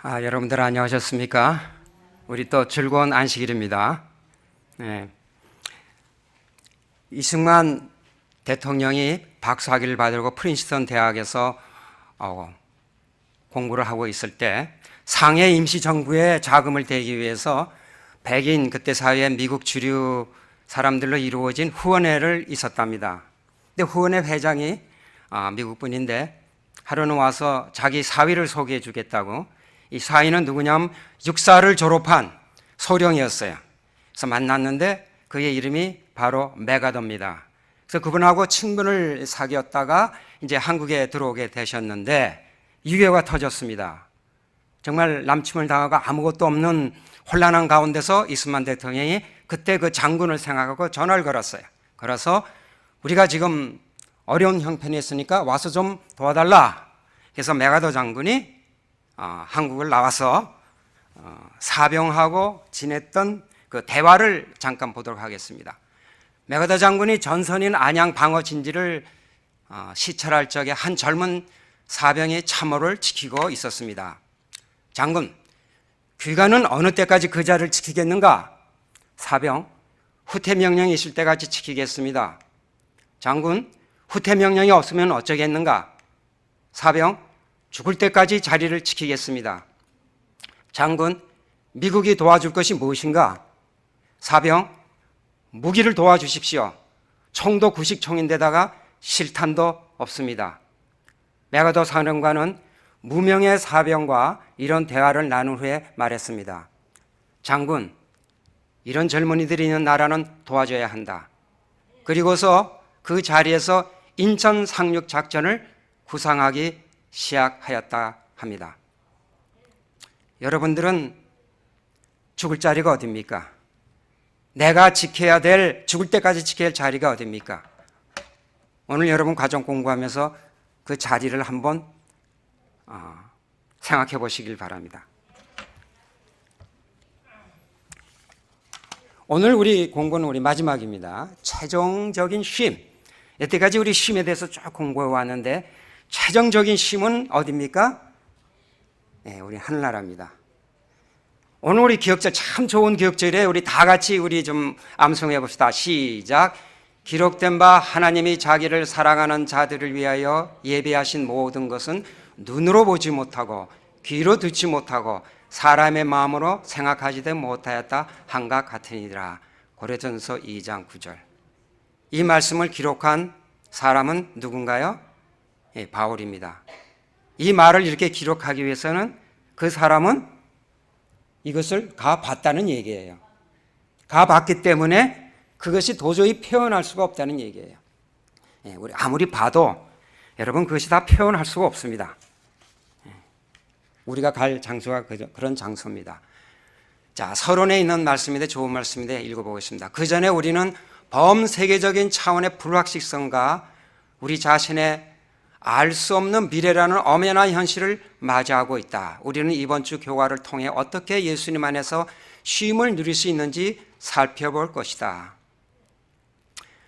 여러분들 안녕하셨습니까? 우리 또 즐거운 안식일입니다. 네. 이승만 대통령이 박사학위를 받으려고 프린스턴 대학에서 공부를 하고 있을 때 상해 임시정부의 자금을 대기 위해서 백인 그때 사회의 미국 주류 사람들로 이루어진 후원회를 있었답니다. 근데 후원회 회장이 미국 분인데 하루는 와서 자기 사위를 소개해 주겠다고, 이 사위는 누구냐면 육사를 졸업한 소령이었어요. 그래서 만났는데 그의 이름이 바로 메가더입니다. 그래서 그분하고 친분을 사귀었다가 이제 한국에 들어오게 되셨는데 유교가 터졌습니다. 정말 남침을 당하고 아무것도 없는 혼란한 가운데서 이승만 대통령이 그때 그 장군을 생각하고 전화를 걸었어요. 그래서 우리가 지금 어려운 형편이 있으니까 와서 좀 도와달라. 그래서 메가더 장군이 한국을 나와서 사병하고 지냈던 그 대화를 잠깐 보도록 하겠습니다. 메가더 장군이 전선인 안양 방어 진지를 시찰할 적에 한 젊은 사병이 참호를 지키고 있었습니다. 장군, 귀관은 어느 때까지 그 자리를 지키겠는가? 사병, 후퇴 명령이 있을 때까지 지키겠습니다. 장군, 후퇴 명령이 없으면 어쩌겠는가? 사병, 죽을 때까지 자리를 지키겠습니다. 장군, 미국이 도와줄 것이 무엇인가? 사병, 무기를 도와주십시오. 총도 구식총인데다가 실탄도 없습니다. 메가더 사령관은 무명의 사병과 이런 대화를 나눈 후에 말했습니다. 장군, 이런 젊은이들이 있는 나라는 도와줘야 한다. 그리고서 그 자리에서 인천 상륙 작전을 구상하기 시작하였다 합니다. 여러분들은 죽을 자리가 어디입니까? 내가 지켜야 될, 죽을 때까지 지켜야 할 자리가 어디입니까? 오늘 여러분 가정 공부하면서 그 자리를 한번 생각해 보시길 바랍니다. 오늘 우리 공부는 우리 마지막입니다. 최종적인 쉼. 여태까지 우리 쉼에 대해서 쭉 공부해 왔는데 최종적인 쉼은 어디입니까? 네, 우리 하늘나라입니다. 오늘 우리 기억절 참 좋은 기억절에 우리 다 같이 우리 좀 암송해 봅시다. 시작. 기록된 바 하나님이 자기를 사랑하는 자들을 위하여 예비하신 모든 것은 눈으로 보지 못하고 귀로 듣지 못하고 사람의 마음으로 생각하지도 못하였다 한과 같으니라. 고린도전서 2장 9절. 이 말씀을 기록한 사람은 누군가요? 바울입니다. 이 말을 이렇게 기록하기 위해서는 그 사람은 이것을 가봤다는 얘기예요. 가봤기 때문에 그것이 도저히 표현할 수가 없다는 얘기예요. 우리 아무리 봐도 여러분 그것이 다 표현할 수가 없습니다. 우리가 갈 장소가 그런 장소입니다. 자, 서론에 있는 말씀인데 좋은 말씀인데 읽어보겠습니다. 그 전에 우리는 범세계적인 차원의 불확실성과 우리 자신의 알 수 없는 미래라는 엄연한 현실을 맞이하고 있다. 우리는 이번 주 교화를 통해 어떻게 예수님 안에서 쉼을 누릴 수 있는지 살펴볼 것이다.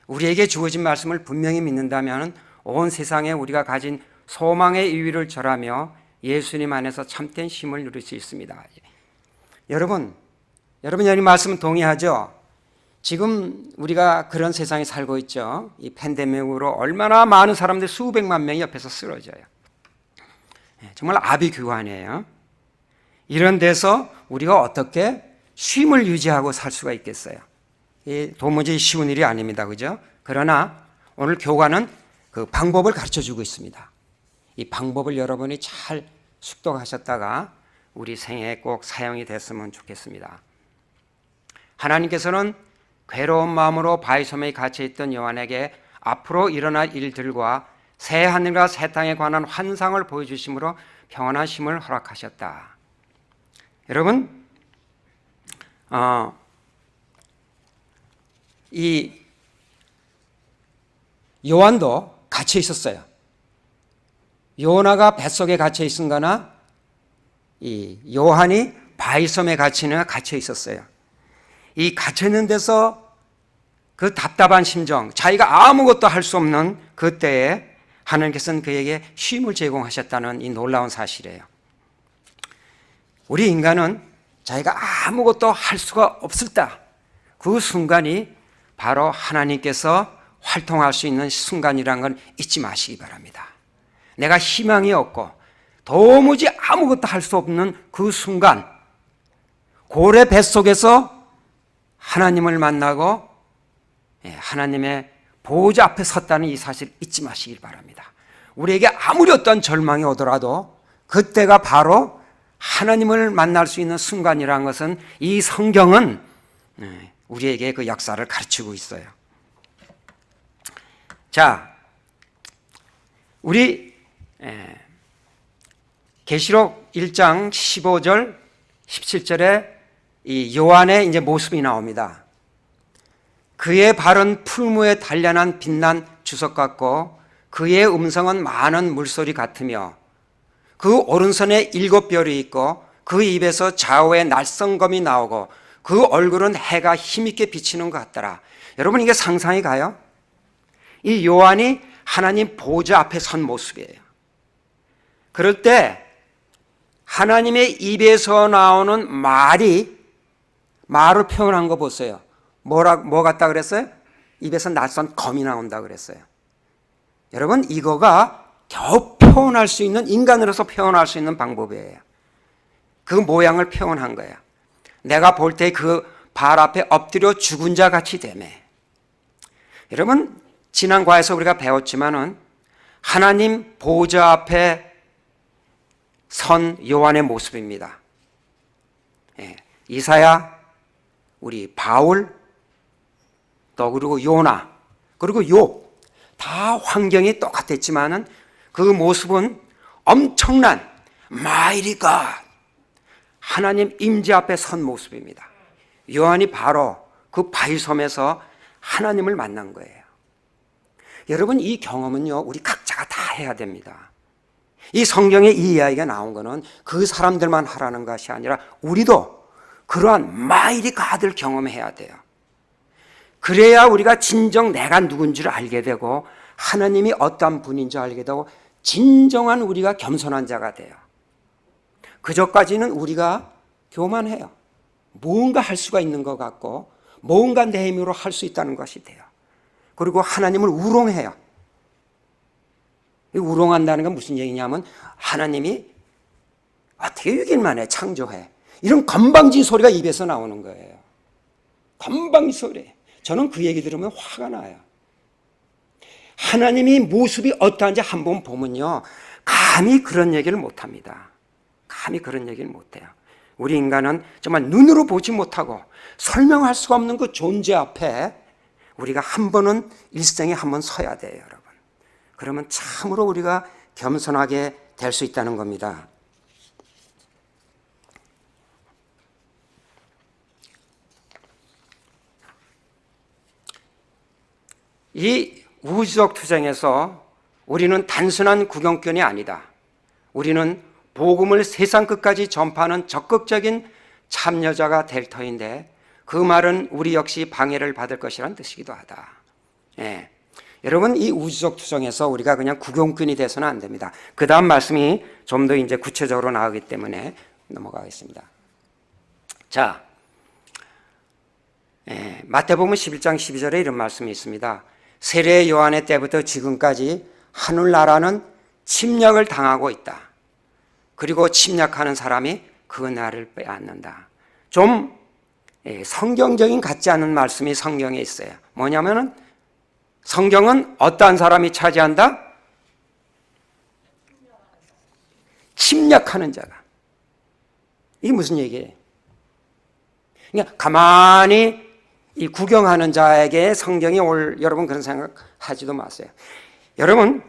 우리에게 주어진 말씀을 분명히 믿는다면 온 세상에 우리가 가진 소망의 이유를 절하며 예수님 안에서 참된 쉼을 누릴 수 있습니다. 여러분 이 말씀은 동의하죠? 지금 우리가 그런 세상에 살고 있죠. 이 팬데믹으로 얼마나 많은 사람들 수백만 명이 옆에서 쓰러져요. 정말 아비규환이에요. 이런 데서 우리가 어떻게 쉼을 유지하고 살 수가 있겠어요? 도무지 쉬운 일이 아닙니다. 그죠? 그러나 오늘 교과는 그 방법을 가르쳐 주고 있습니다. 이 방법을 여러분이 잘 숙독하셨다가 우리 생애에 꼭 사용이 됐으면 좋겠습니다. 하나님께서는 괴로운 마음으로 바위섬에 갇혀있던 요한에게 앞으로 일어날 일들과 새 하늘과 새 땅에 관한 환상을 보여주심으로 평안한 쉼을 허락하셨다. 여러분, 이 요한도 갇혀 있었어요. 요나가 뱃속에 갇혀 있은 거나 이 요한이 바위섬에 갇혀 있었어요. 이 갇혀있는 데서 그 답답한 심정, 자기가 아무것도 할 수 없는 그때에 하나님께서는 그에게 쉼을 제공하셨다는 이 놀라운 사실이에요. 우리 인간은 자기가 아무것도 할 수가 없을 때 그 순간이 바로 하나님께서 활동할 수 있는 순간이라는 건 잊지 마시기 바랍니다. 내가 희망이 없고 도무지 아무것도 할 수 없는 그 순간, 고래 뱃속에서 하나님을 만나고 하나님의 보호자 앞에 섰다는 이 사실 잊지 마시길 바랍니다. 우리에게 아무리 어떤 절망이 오더라도 그때가 바로 하나님을 만날 수 있는 순간이라는 것은 이 성경은 우리에게 그 역사를 가르치고 있어요. 자, 우리 계시록 1장 15절 17절에 이 요한의 이제 모습이 나옵니다. 그의 발은 풀무에 단련한 빛난 주석 같고 그의 음성은 많은 물소리 같으며 그 오른손에 7별이 있고 그 입에서 좌우에 날성검이 나오고 그 얼굴은 해가 힘있게 비치는 것 같더라. 여러분, 이게 상상이 가요? 이 요한이 하나님 보좌 앞에 선 모습이에요. 그럴 때 하나님의 입에서 나오는 말을 표현한 거 보세요. 뭐 같다 그랬어요? 입에서 낯선 검이 나온다 그랬어요. 여러분, 이거가 겨우 표현할 수 있는, 인간으로서 표현할 수 있는 방법이에요. 그 모양을 표현한 거예요. 내가 볼 때 그 발 앞에 엎드려 죽은 자 같이 되매. 여러분, 지난 과에서 우리가 배웠지만은 하나님 보좌 앞에 선 요한의 모습입니다. 이사야, 우리 바울, 또 그리고 요나, 그리고 욥, 다 환경이 똑같았지만은 그 모습은 엄청난 Mighty God, 하나님 임재 앞에 선 모습입니다. 요한이 바로 그 바위섬에서 하나님을 만난 거예요. 여러분, 이 경험은요, 우리 각자가 다 해야 됩니다. 이 성경에 이 이야기가 나온 거는 그 사람들만 하라는 것이 아니라 우리도 그러한 Mighty God을 경험해야 돼요. 그래야 우리가 진정 내가 누군지를 알게 되고 하나님이 어떠한 분인지 알게 되고 진정한 우리가 겸손한 자가 돼요. 그저까지는 우리가 교만해요. 뭔가 할 수가 있는 것 같고 뭔가 내 힘으로 할 수 있다는 것이 돼요. 그리고 하나님을 우롱해요. 우롱한다는 건 무슨 얘기냐면 하나님이 어떻게 6일 만에 창조해. 이런 건방진 소리가 입에서 나오는 거예요. 건방진 소리. 저는 그 얘기 들으면 화가 나요. 하나님이 모습이 어떠한지 한번 보면요, 감히 그런 얘기를 못합니다. 감히 그런 얘기를 못해요. 우리 인간은 정말 눈으로 보지 못하고 설명할 수가 없는 그 존재 앞에 우리가 한 번은 일생에 한 번 서야 돼요, 여러분. 그러면 참으로 우리가 겸손하게 될 수 있다는 겁니다. 이 우주적 투쟁에서 우리는 단순한 구경꾼이 아니다. 우리는 복음을 세상 끝까지 전파하는 적극적인 참여자가 될 터인데 그 말은 우리 역시 방해를 받을 것이란 뜻이기도 하다. 여러분, 이 우주적 투쟁에서 우리가 그냥 구경꾼이 돼서는 안 됩니다. 그 다음 말씀이 좀 더 이제 구체적으로 나오기 때문에 넘어가겠습니다. 자, 마태복음 11장 12절에 이런 말씀이 있습니다. 세례 요한의 때부터 지금까지 하늘나라는 침략을 당하고 있다. 그리고 침략하는 사람이 그 나라를 빼앗는다. 좀 성경적인 같지 않은 말씀이 성경에 있어요. 뭐냐면은 성경은 어떠한 사람이 차지한다? 침략하는 자가. 이게 무슨 얘기예요? 그러니까 가만히 이 구경하는 자에게 성경이 여러분 그런 생각하지도 마세요. 여러분,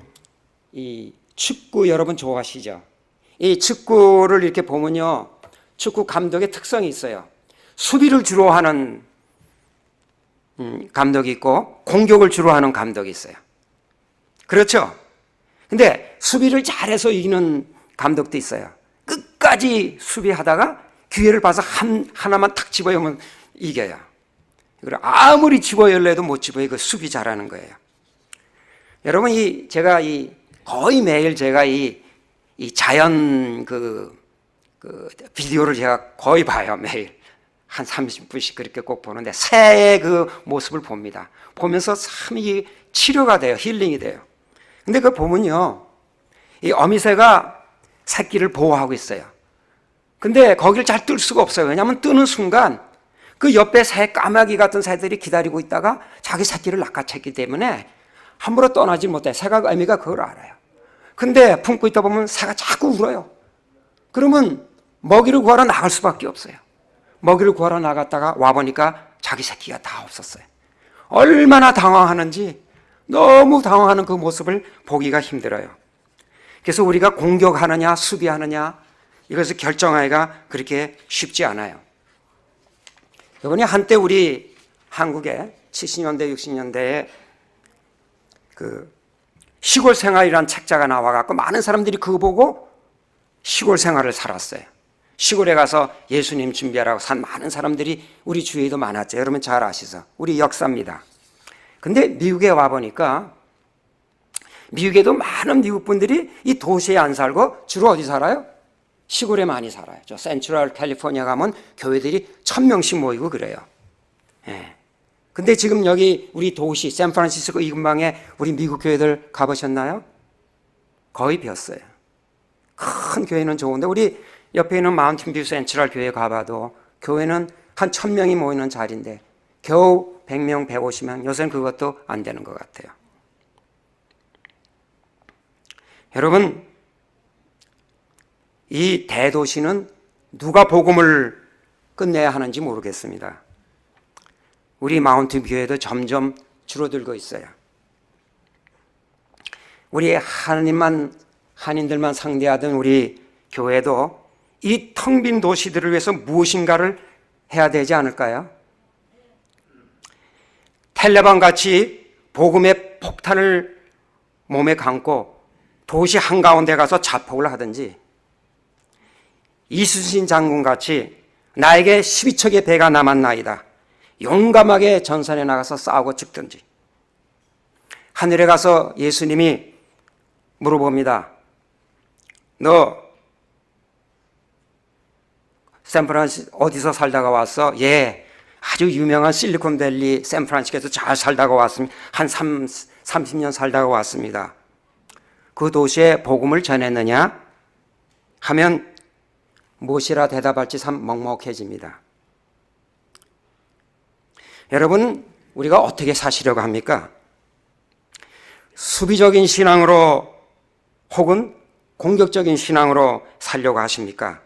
이 축구 여러분 좋아하시죠? 이 축구를 이렇게 보면요, 축구 감독의 특성이 있어요. 수비를 주로 하는 감독이 있고 공격을 주로 하는 감독이 있어요. 그렇죠? 근데 수비를 잘해서 이기는 감독도 있어요. 끝까지 수비하다가 기회를 봐서 하나만 탁 집어넣으면 이겨요. 그리고 아무리 집어열래도 못 집어요. 그 수비 잘하는 거예요. 여러분, 제가 거의 매일 제가 이 자연 그 비디오를 제가 거의 봐요. 매일 한 30분씩 그렇게 꼭 보는데 새의 그 모습을 봅니다. 보면서 참 이게 치료가 돼요. 힐링이 돼요. 근데 그 보면요, 이 어미새가 새끼를 보호하고 있어요. 근데 거기를 잘 뜰 수가 없어요. 왜냐하면 뜨는 순간 그 옆에 새, 까마귀 같은 새들이 기다리고 있다가 자기 새끼를 낚아챘기 때문에 함부로 떠나지 못해. 새가, 어미가 그걸 알아요. 근데 품고 있다 보면 새가 자꾸 울어요. 그러면 먹이를 구하러 나갈 수밖에 없어요. 먹이를 구하러 나갔다가 와보니까 자기 새끼가 다 없었어요. 얼마나 당황하는지, 너무 당황하는 그 모습을 보기가 힘들어요. 그래서 우리가 공격하느냐 수비하느냐 이것을 결정하기가 그렇게 쉽지 않아요. 이번에 한때 우리 한국에 70년대 60년대에 그 시골 생활이라는 책자가 나와갖고 많은 사람들이 그거 보고 시골 생활을 살았어요. 시골에 가서 예수님 준비하라고 산 많은 사람들이 우리 주위에도 많았죠. 여러분 잘 아시죠? 우리 역사입니다. 근데 미국에 와보니까 미국에도 많은 미국 분들이 이 도시에 안 살고 주로 어디 살아요? 시골에 많이 살아요. 저 센트럴 캘리포니아 가면 교회들이 1000명씩 모이고 그래요. 예. 근데 지금 여기 우리 도시 샌프란시스코 이 근방에 우리 미국 교회들 가보셨나요? 거의 비었어요. 큰 교회는 좋은데 우리 옆에 있는 마운틴뷰 센트럴 교회 가봐도 교회는 한 1000명이 모이는 자리인데 겨우 100명, 150명, 요새는 그것도 안 되는 것 같아요. 여러분, 이 대도시는 누가 복음을 끝내야 하는지 모르겠습니다. 우리 마운틴 교회도 점점 줄어들고 있어요. 우리 한인들만 상대하던 우리 교회도 이 텅 빈 도시들을 위해서 무엇인가를 해야 되지 않을까요? 텔레반 같이 복음의 폭탄을 몸에 감고 도시 한가운데 가서 자폭을 하든지, 이순신 장군 같이 나에게 12척의 배가 남았나이다 용감하게 전선에 나가서 싸우고 죽든지, 하늘에 가서 예수님이 물어봅니다. 너 샌프란시스코 어디서 살다가 왔어? 예, 아주 유명한 실리콘밸리 샌프란시스코에서 잘 살다가 왔습니다. 한 30년 살다가 왔습니다. 그 도시에 복음을 전했느냐? 하면 무엇이라 대답할지 참 먹먹해집니다. 여러분, 우리가 어떻게 사시려고 합니까? 수비적인 신앙으로 혹은 공격적인 신앙으로 살려고 하십니까?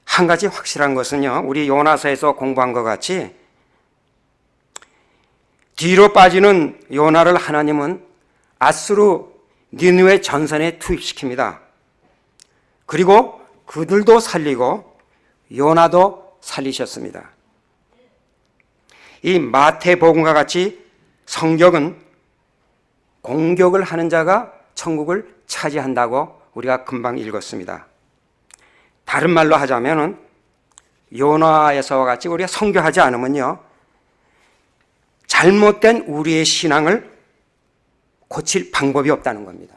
한 가지 확실한 것은요, 우리 요나서에서 공부한 것 같이 뒤로 빠지는 요나를 하나님은 아수르 니느웨 전선에 투입시킵니다. 그리고 그들도 살리고 요나도 살리셨습니다. 이 마태복음과 같이 성경은 공격을 하는 자가 천국을 차지한다고 우리가 금방 읽었습니다. 다른 말로 하자면은 요나에서와 같이 우리가 선교하지 않으면요, 잘못된 우리의 신앙을 고칠 방법이 없다는 겁니다.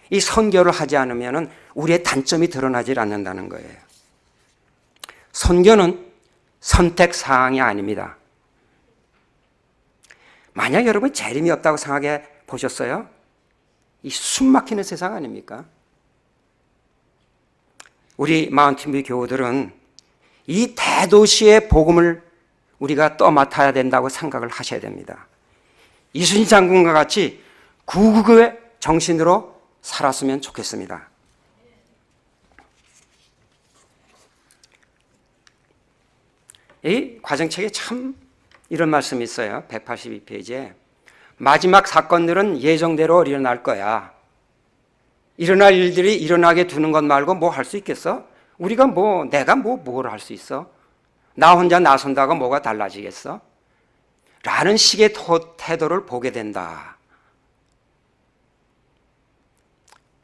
이 선교를 하지 않으면은 우리의 단점이 드러나질 않는다는 거예요. 선교는 선택 사항이 아닙니다. 만약 여러분 재림이 없다고 생각해 보셨어요? 이 숨막히는 세상 아닙니까? 우리 마운틴뷰 교우들은 이 대도시의 복음을 우리가 떠맡아야 된다고 생각을 하셔야 됩니다. 이순신 장군과 같이 구국의 정신으로 살았으면 좋겠습니다. 이 과정책에 참 이런 말씀이 있어요. 182페이지에 마지막 사건들은 예정대로 일어날 거야. 일어날 일들이 일어나게 두는 것 말고 뭐 할 수 있겠어? 우리가 내가 뭘 할 수 있어? 나 혼자 나선다고 뭐가 달라지겠어? 라는 식의 태도를 보게 된다.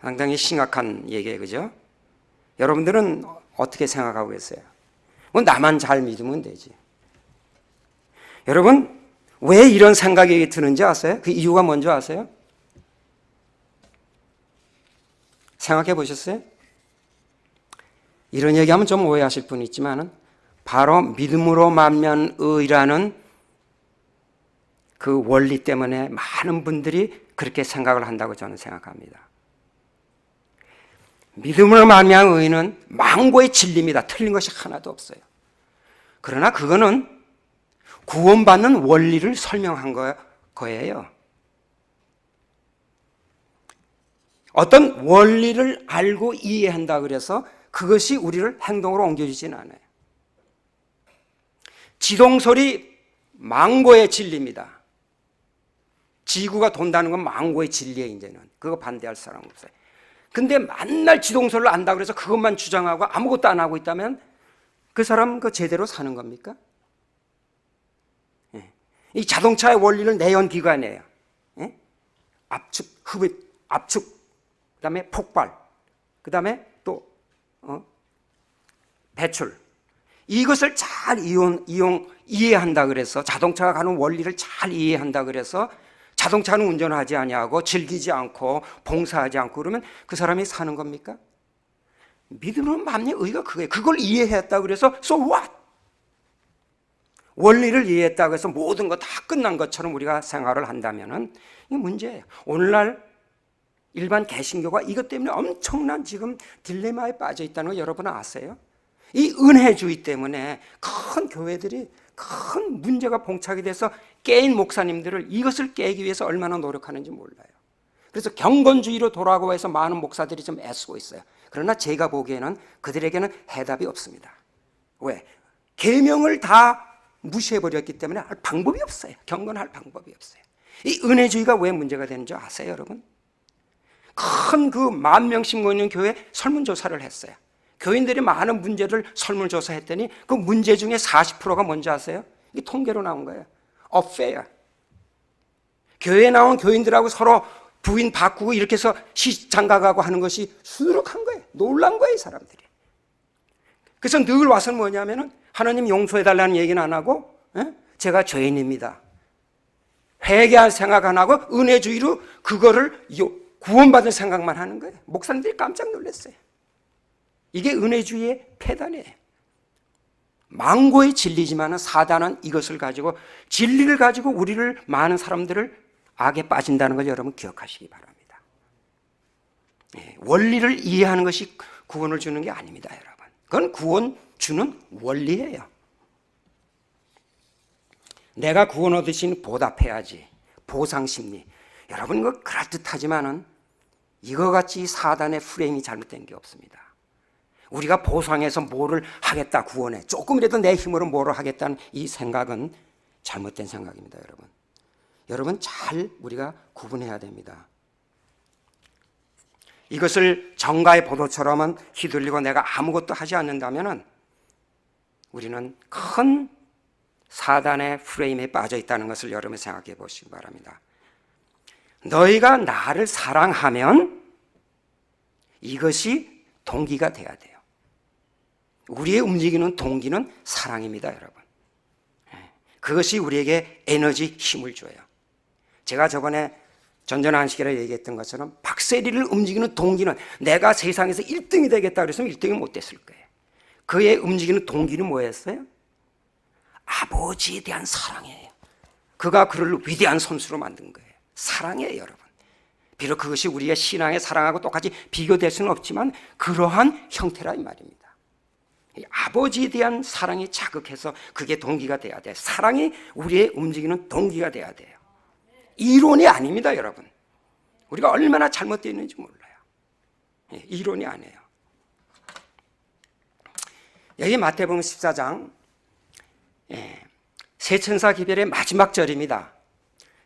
상당히 심각한 얘기예요, 그죠? 여러분들은 어떻게 생각하고 계세요? 나만 잘 믿으면 되지. 여러분, 왜 이런 생각이 드는지 아세요? 그 이유가 뭔지 아세요? 생각해 보셨어요? 이런 얘기하면 좀 오해하실 분이 있지만은 바로 믿음으로 말면 의라는 그 원리 때문에 많은 분들이 그렇게 생각을 한다고 저는 생각합니다. 믿음으로 말미암은 의는 망고의 진리입니다. 틀린 것이 하나도 없어요. 그러나 그거는 구원받는 원리를 설명한 거예요. 어떤 원리를 알고 이해한다 그래서 그것이 우리를 행동으로 옮겨주지는 않아요. 지동설이 망고의 진리입니다. 지구가 돈다는 건 망고의 진리예요. 이제는 그거 반대할 사람 없어요. 근데 만날 지동설을 안다 그래서 그것만 주장하고 아무것도 안 하고 있다면 그 사람 그 제대로 사는 겁니까? 이 자동차의 원리는 내연기관이에요. 압축, 흡입, 압축, 그 다음에 폭발, 그 다음에 또 배출. 이것을 잘 이해한다 그래서 자동차가 가는 원리를 잘 이해한다 그래서 자동차는 운전하지 아니하고 즐기지 않고 봉사하지 않고 그러면 그 사람이 사는 겁니까? 믿음으로 말미암는 의가 그거예요. 그걸 이해했다 그래서 so what? 원리를 이해했다고 해서 모든 거 다 끝난 것처럼 우리가 생활을 한다면 이게 문제예요. 오늘날 일반 개신교가 이것 때문에 엄청난 지금 딜레마에 빠져 있다는 거 여러분 아세요? 이 은혜주의 때문에 큰 교회들이 큰 문제가 봉착이 돼서 깨인 목사님들을 이것을 깨기 위해서 얼마나 노력하는지 몰라요. 그래서 경건주의로 돌아가고 해서 많은 목사들이 좀 애쓰고 있어요. 그러나 제가 보기에는 그들에게는 해답이 없습니다. 왜? 계명을 다 무시해버렸기 때문에 할 방법이 없어요. 경건할 방법이 없어요. 이 은혜주의가 왜 문제가 되는 줄 아세요, 여러분? 큰 그 10,000명씩 모이는 교회 설문조사를 했어요. 교인들이 많은 문제를 설문조사했더니 그 문제 중에 40%가 뭔지 아세요? 이게 통계로 나온 거예요. affair. 교회에 나온 교인들하고 서로 부인 바꾸고 이렇게 해서 시장가가고 하는 것이 수두룩한 거예요. 놀란 거예요, 이 사람들이. 그래서 늘 와서는 뭐냐면은 하나님 용서해달라는 얘기는 안 하고 제가 죄인입니다. 회개할 생각 안 하고 은혜주의로 그거를 구원받을 생각만 하는 거예요. 목사님들이 깜짝 놀랐어요. 이게 은혜주의의 폐단이에요. 망고의 진리지만 사단은 이것을 가지고 진리를 가지고 우리를 많은 사람들을 악에 빠진다는 걸 여러분 기억하시기 바랍니다. 원리를 이해하는 것이 구원을 주는 게 아닙니다, 여러분. 그건 구원 주는 원리예요. 내가 구원 얻으신 보답해야지. 보상심리. 여러분 이거 그럴듯하지만은 이거 같이 사단의 프레임이 잘못된 게 없습니다. 우리가 보상해서 뭐를 하겠다 구원해. 조금이라도 내 힘으로 뭐를 하겠다는 이 생각은 잘못된 생각입니다, 여러분. 여러분 잘 우리가 구분해야 됩니다. 이것을 정가의 보도처럼은 휘둘리고 내가 아무것도 하지 않는다면은 우리는 큰 사단의 프레임에 빠져 있다는 것을 여러분 생각해 보시기 바랍니다. 너희가 나를 사랑하면 이것이 동기가 돼야 돼요. 우리의 움직이는 동기는 사랑입니다, 여러분. 그것이 우리에게 에너지, 힘을 줘요. 제가 저번에 전전한식이라 얘기했던 것처럼 박세리를 움직이는 동기는 내가 세상에서 1등이 되겠다 그랬으면 1등이 못 됐을 거예요. 그의 움직이는 동기는 뭐였어요? 아버지에 대한 사랑이에요. 그가 그를 위대한 선수로 만든 거예요. 사랑이에요, 여러분. 비록 그것이 우리의 신앙의 사랑하고 똑같이 비교될 수는 없지만 그러한 형태라 이 말입니다. 아버지에 대한 사랑이 자극해서 그게 동기가 돼야 돼요. 사랑이 우리의 움직이는 동기가 돼야 돼요. 이론이 아닙니다, 여러분. 우리가 얼마나 잘못되어 있는지 몰라요. 이론이 아니에요. 여기 마태복음 14장 세천사 기별의 마지막 절입니다.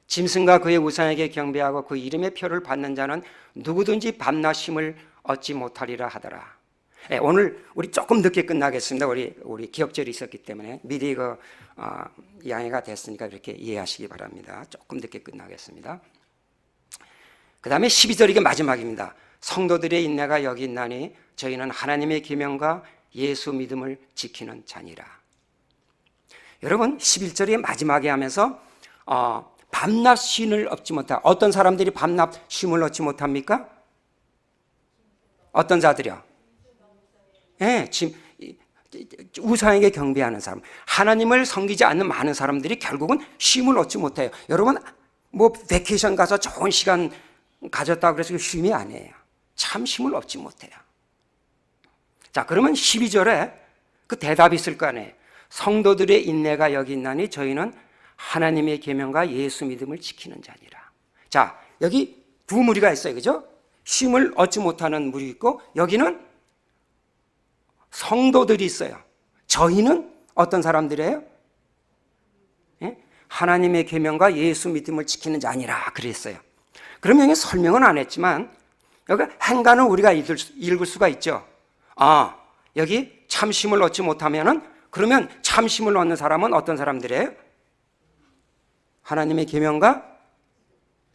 짐승과 그의 우상에게 경배하고 그 이름의 표를 받는 자는 누구든지 밤낮 쉼을 얻지 못하리라 하더라. 오늘 우리 조금 늦게 끝나겠습니다. 우리 기억절이 있었기 때문에 미리 양해가 됐으니까 이렇게 이해하시기 바랍니다. 조금 늦게 끝나겠습니다. 그 다음에 12절 이게 마지막입니다. 성도들의 인내가 여기 있나니 저희는 하나님의 계명과 예수 믿음을 지키는 자니라. 여러분 11절이 마지막에 하면서 밤낮 쉼을 얻지 못하. 어떤 사람들이 밤낮 쉼을 얻지 못합니까? 어떤 자들이요? 예, 지금 우상에게 경배하는 사람, 하나님을 섬기지 않는 많은 사람들이 결국은 쉼을 얻지 못해요. 여러분, 뭐 베케이션 가서 좋은 시간 가졌다고 그래서 쉼이 아니에요. 참 쉼을 얻지 못해요. 자, 그러면 12절에 그 대답이 있을 거 아니에요. 성도들의 인내가 여기 있나니 저희는 하나님의 계명과 예수 믿음을 지키는 자니라. 자, 여기 두 무리가 있어요. 그죠? 쉼을 얻지 못하는 무리 있고, 여기는 성도들이 있어요. 저희는 어떤 사람들이에요? 예? 하나님의 계명과 예수 믿음을 지키는 자니라 그랬어요. 그러면 여기 설명은 안 했지만 여기 행간은 우리가 읽을 수가 있죠. 아, 여기 참심을 얻지 못하면은, 그러면 참심을 얻는 사람은 어떤 사람들이에요? 하나님의 계명과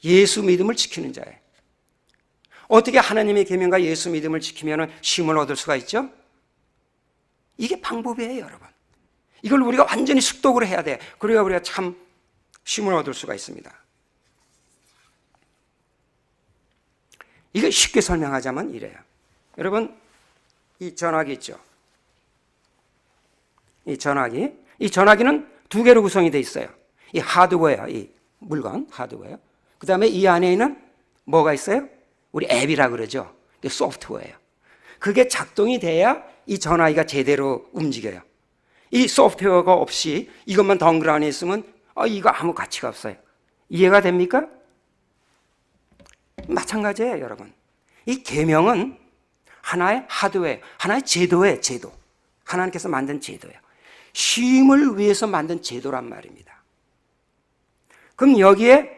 예수 믿음을 지키는 자예요. 어떻게 하나님의 계명과 예수 믿음을 지키면은 쉼을 얻을 수가 있죠? 이게 방법이에요, 여러분. 이걸 우리가 완전히 숙독으로 해야 돼. 그래야 우리가 참 쉼을 얻을 수가 있습니다. 이게 쉽게 설명하자면 이래요. 여러분, 이 전화기 있죠? 이 전화기는 두 개로 구성이 되어 있어요. 이 하드웨어, 이 물건, 하드웨어. 그 다음에 이 안에는 뭐가 있어요? 우리 앱이라 그러죠. 이게 소프트웨어예요. 그게 작동이 돼야 이 전화기가 제대로 움직여요. 이 소프트웨어가 없이 이것만 덩그러니 있으면 이거 아무 가치가 없어요. 이해가 됩니까? 마찬가지예요, 여러분. 이 계명은 하나의 하드웨어, 하나의 제도예요, 제도. 하나님께서 만든 제도예요. 쉼을 위해서 만든 제도란 말입니다. 그럼 여기에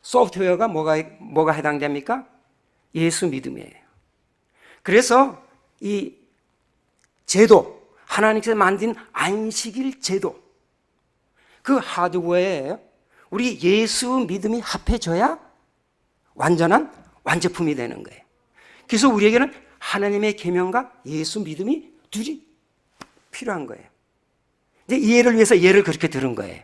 소프트웨어가 뭐가 해당됩니까? 예수 믿음이에요. 그래서 이 제도, 하나님께서 만든 안식일 제도, 그 하드웨어에 우리 예수 믿음이 합해져야 완전한 완제품이 되는 거예요. 그래서 우리에게는 하나님의 계명과 예수 믿음이 둘이 필요한 거예요. 이제 이해를 위해서 예를 그렇게 들은 거예요.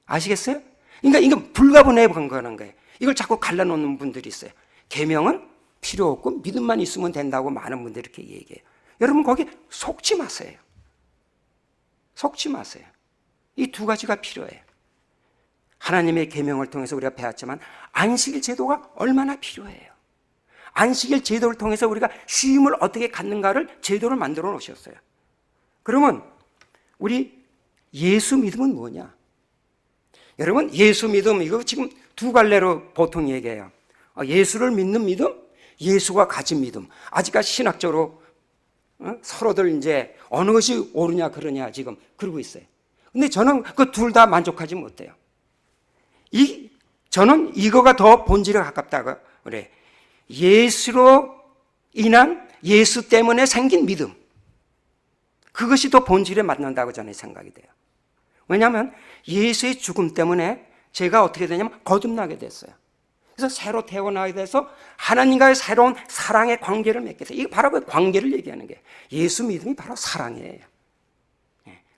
아시겠어요? 그러니까 이건 불가분해 본 거는 거예요. 이걸 자꾸 갈라놓는 분들이 있어요. 계명은 필요 없고 믿음만 있으면 된다고 많은 분들이 이렇게 얘기해요. 여러분, 거기 속지 마세요. 속지 마세요. 이 두 가지가 필요해요. 하나님의 계명을 통해서 우리가 배웠지만 안식일 제도가 얼마나 필요해요. 안식일 제도를 통해서 우리가 쉼을 어떻게 갖는가를 제도를 만들어 놓으셨어요. 그러면 우리 예수 믿음은 뭐냐? 여러분, 예수 믿음, 이거 지금 두 갈래로 보통 얘기해요. 예수를 믿는 믿음, 예수가 가진 믿음. 아직까지 신학적으로 서로들 이제 어느 것이 옳으냐 그러냐 지금 그러고 있어요. 근데 저는 그 둘 다 만족하지 못해요. 저는 이거가 더 본질에 가깝다고 그래. 예수로 인한, 예수 때문에 생긴 믿음, 그것이 더 본질에 맞는다고 저는 생각이 돼요. 왜냐하면 예수의 죽음 때문에 제가 어떻게 되냐면 거듭나게 됐어요. 그래서 새로 태어나게 돼서 하나님과의 새로운 사랑의 관계를 맺게 돼요. 이게 바로 그 관계를 얘기하는 게, 예수 믿음이 바로 사랑이에요.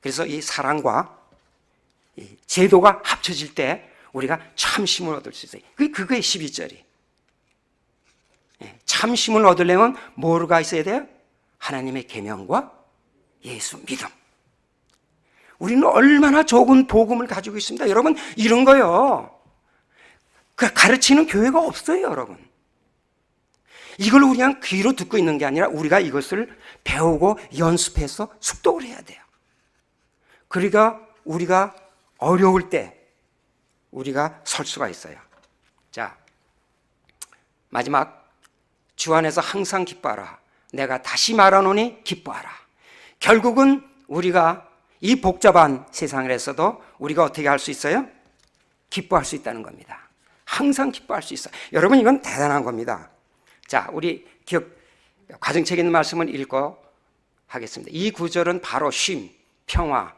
그래서 이 사랑과 이 제도가 합쳐질 때 우리가 참심을 얻을 수 있어요. 그거의 12절이. 참심을 얻으려면 뭐가 있어야 돼요? 하나님의 계명과 예수 믿음. 우리는 얼마나 좋은 복음을 가지고 있습니다. 여러분, 이런 거요, 가르치는 교회가 없어요, 여러분. 이걸 우리 그냥 귀로 듣고 있는 게 아니라 우리가 이것을 배우고 연습해서 숙독을 해야 돼요. 그러니까 우리가 어려울 때 우리가 설 수가 있어요. 자, 마지막, 주 안에서 항상 기뻐하라. 내가 다시 말하노니 기뻐하라. 결국은 우리가 이 복잡한 세상에서도 우리가 어떻게 할 수 있어요? 기뻐할 수 있다는 겁니다. 항상 기뻐할 수 있어요. 여러분, 이건 대단한 겁니다. 자, 우리 가정책 있는 말씀을 읽고 하겠습니다. 이 구절은 바로 쉼, 평화,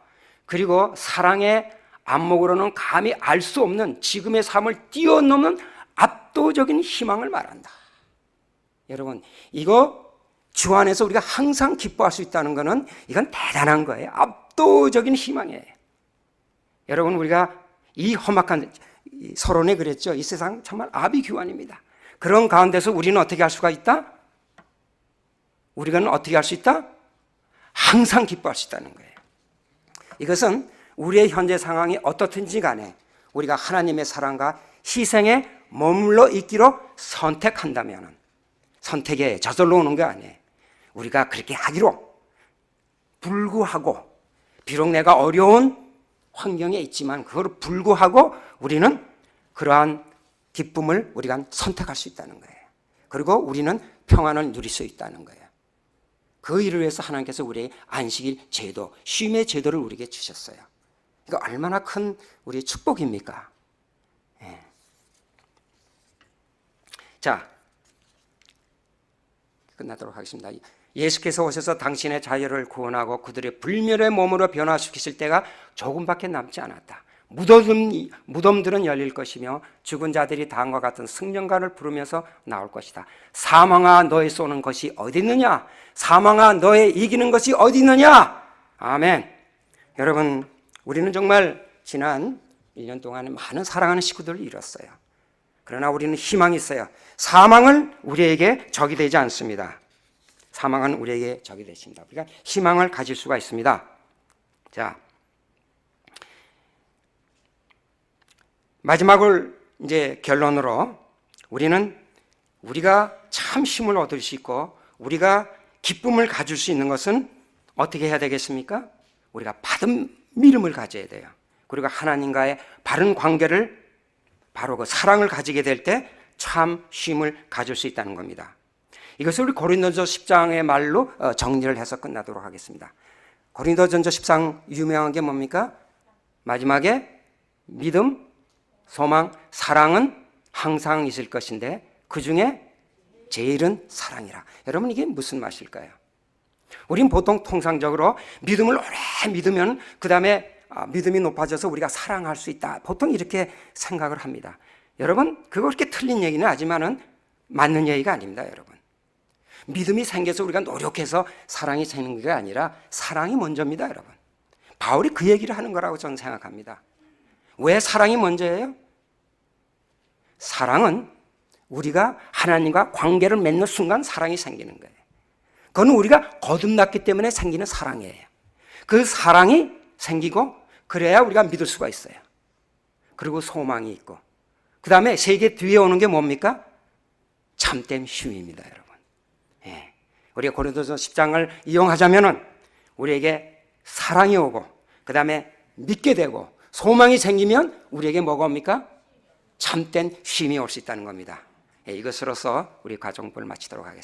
그리고 사랑의 안목으로는 감히 알 수 없는 지금의 삶을 뛰어넘는 압도적인 희망을 말한다. 여러분, 이거 주 안에서 우리가 항상 기뻐할 수 있다는 것은 이건 대단한 거예요. 압도적인 희망이에요. 여러분, 우리가 이 험악한 서론에 그랬죠. 이 세상 정말 아비규환입니다. 그런 가운데서 우리는 어떻게 할 수가 있다? 우리가 어떻게 할 수 있다? 항상 기뻐할 수 있다는 거예요. 이것은 우리의 현재 상황이 어떻든지 간에 우리가 하나님의 사랑과 희생에 머물러 있기로 선택한다면, 선택에 저절로 오는 게 아니에요. 우리가 그렇게 하기로 불구하고, 비록 내가 어려운 환경에 있지만 그걸 불구하고 우리는 그러한 기쁨을 우리가 선택할 수 있다는 거예요. 그리고 우리는 평안을 누릴 수 있다는 거예요. 그 일을 위해서 하나님께서 우리의 안식일 제도, 쉼의 제도를 우리에게 주셨어요. 이거 얼마나 큰 우리의 축복입니까? 예. 자, 끝나도록 하겠습니다. 예수께서 오셔서 당신의 자녀를 구원하고 그들의 불멸의 몸으로 변화시키실 때가 조금밖에 남지 않았다. 무덤들은 열릴 것이며 죽은 자들이 다음과 같은 승전가를 부르면서 나올 것이다. 사망아 너의 쏘는 것이 어디 있느냐? 사망아 너의 이기는 것이 어디 있느냐? 아멘. 여러분, 우리는 정말 지난 1년 동안 많은 사랑하는 식구들을 잃었어요. 그러나 우리는 희망이 있어요. 사망은 우리에게 적이 되지 않습니다. 사망은 우리에게 적이 되십니다. 우리가 희망을 가질 수가 있습니다. 자, 마지막을 이제 결론으로 우리가 참 힘을 얻을 수 있고 우리가 기쁨을 가질 수 있는 것은 어떻게 해야 되겠습니까? 우리가 받은 믿음을 가져야 돼요. 그리고 하나님과의 바른 관계를, 바로 그 사랑을 가지게 될 때 참 쉼을 가질 수 있다는 겁니다. 이것을 우리 고린도전서 10장의 말로 정리를 해서 끝나도록 하겠습니다. 고린도전서 10장 유명한 게 뭡니까? 마지막에 믿음, 소망, 사랑은 항상 있을 것인데 그 중에 제일은 사랑이라. 여러분, 이게 무슨 맛일까요? 우린 보통 통상적으로 믿음을 오래 믿으면 그 다음에 믿음이 높아져서 우리가 사랑할 수 있다, 보통 이렇게 생각을 합니다. 여러분, 그거 그렇게 틀린 얘기는 하지만은 맞는 얘기가 아닙니다. 여러분, 믿음이 생겨서 우리가 노력해서 사랑이 생기는 게 아니라 사랑이 먼저입니다. 여러분, 바울이 그 얘기를 하는 거라고 저는 생각합니다. 왜 사랑이 먼저예요? 사랑은 우리가 하나님과 관계를 맺는 순간 사랑이 생기는 거예요. 그건 우리가 거듭났기 때문에 생기는 사랑이에요. 그 사랑이 생기고 그래야 우리가 믿을 수가 있어요. 그리고 소망이 있고, 그 다음에 세계 뒤에 오는 게 뭡니까? 참된 쉼입니다. 여러분, 예. 우리가 고린도전서 10장을 이용하자면은 우리에게 사랑이 오고 그 다음에 믿게 되고 소망이 생기면 우리에게 뭐가 옵니까? 참된 쉼이 올 수 있다는 겁니다. 예, 이것으로서 우리 가정부를 마치도록 하겠습니다.